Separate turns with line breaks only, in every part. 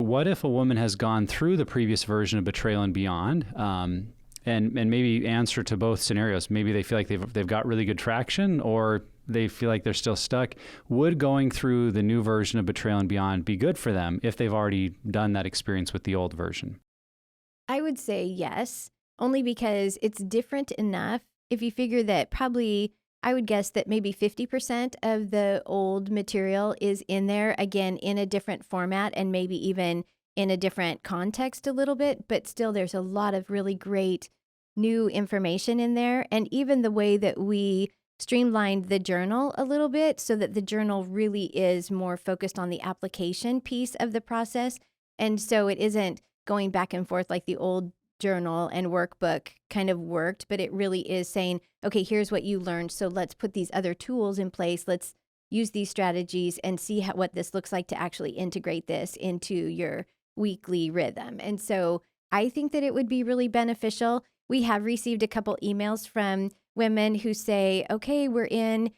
what if a woman has gone through the previous version of Betrayal and Beyond, and maybe answer to both scenarios? Maybe they feel like they've got really good traction, or they feel like they're still stuck. Would going through the new version of Betrayal and Beyond be good for them if they've already done that experience with the old version?
I would say yes, only because it's different enough. If you figure that probably, I would guess that maybe 50% of the old material is in there, again, in a different format and maybe even in a different context a little bit, but still there's a lot of really great new information in there. And even the way that we streamlined the journal a little bit so that the journal really is more focused on the application piece of the process. And so it isn't going back and forth like the old journal and workbook kind of worked, but it really is saying, okay, here's what you learned. So let's put these other tools in place. Let's use these strategies and see what this looks like to actually integrate this into your weekly rhythm. And so I think that it would be really beneficial. We have received a couple emails from women who say, okay, we're in,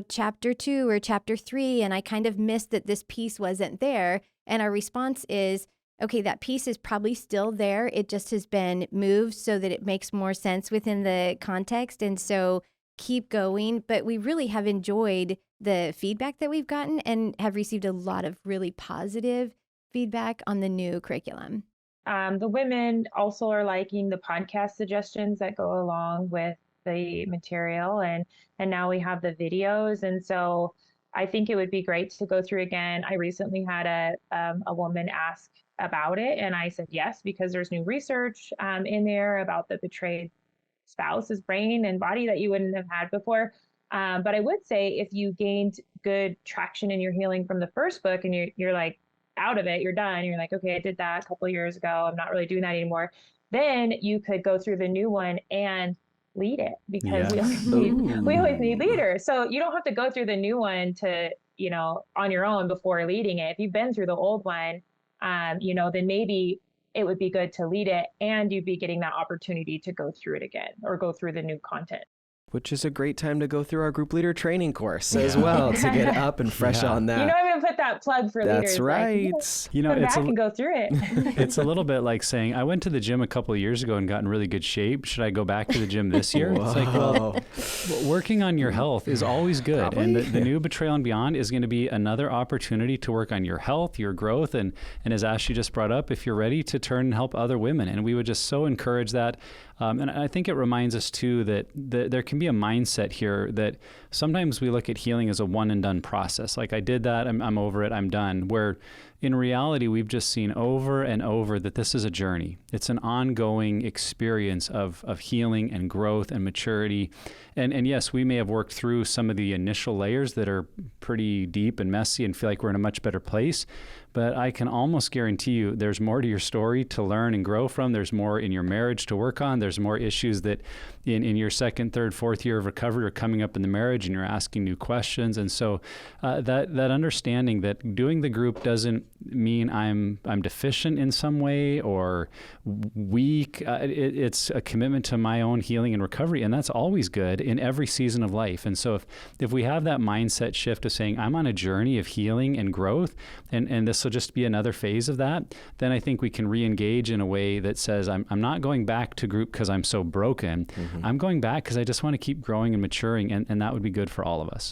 chapter 2 or chapter 3, and I kind of missed that this piece wasn't there. And our response is, okay, that piece is probably still there. It just has been moved so that it makes more sense within the context. And so keep going. But we really have enjoyed the feedback that we've gotten and have received a lot of really positive feedback on the new curriculum.
The women also are liking the podcast suggestions that go along with the material, and now we have the videos. And so I think it would be great to go through again. I recently had a woman ask about it, and I said yes, because there's new research in there about the betrayed spouse's brain and body that you wouldn't have had before. But I would say if you gained good traction in your healing from the first book and you're like out of it, you're done, you're like, okay, I did that a couple of years ago, I'm not really doing that anymore, then you could go through the new one and lead it, because we always need leaders. So you don't have to go through the new one to, on your own before leading it. If you've been through the old one, then maybe it would be good to lead it, and you'd be getting that opportunity to go through it again or go through the new content.
Which is a great time to go through our group leader training course as well, to get up and fresh on that.
I'm going to put that plug for leaders.
That's right.
Come back and go through it.
It's a little bit like saying, I went to the gym a couple of years ago and got in really good shape. Should I go back to the gym this year? It's like, well, working on your health is always good. Probably. And the new Betrayal and Beyond is going to be another opportunity to work on your health, your growth, and as Ashley just brought up, if you're ready to turn and help other women. And we would just so encourage that. And I think it reminds us too that there can be a mindset here that sometimes we look at healing as a one and done process. Like, I did that, I'm over it, I'm done. Where in reality, we've just seen over and over that this is a journey. It's an ongoing experience of healing and growth and maturity. And yes, we may have worked through some of the initial layers that are pretty deep and messy and feel like we're in a much better place. But I can almost guarantee you there's more to your story to learn and grow from. There's more in your marriage to work on. There's more issues that in your second, third, fourth year of recovery are coming up in the marriage, and you're asking new questions. And so that understanding that doing the group doesn't mean I'm deficient in some way or weak. It's a commitment to my own healing and recovery, and that's always good in every season of life. And so if we have that mindset shift of saying, I'm on a journey of healing and growth, and this will just be another phase of that, then I think we can re-engage in a way that says, I'm not going back to group because I'm so broken. Mm-hmm. I'm going back because I just want to keep growing and maturing, and that would be good for all of us.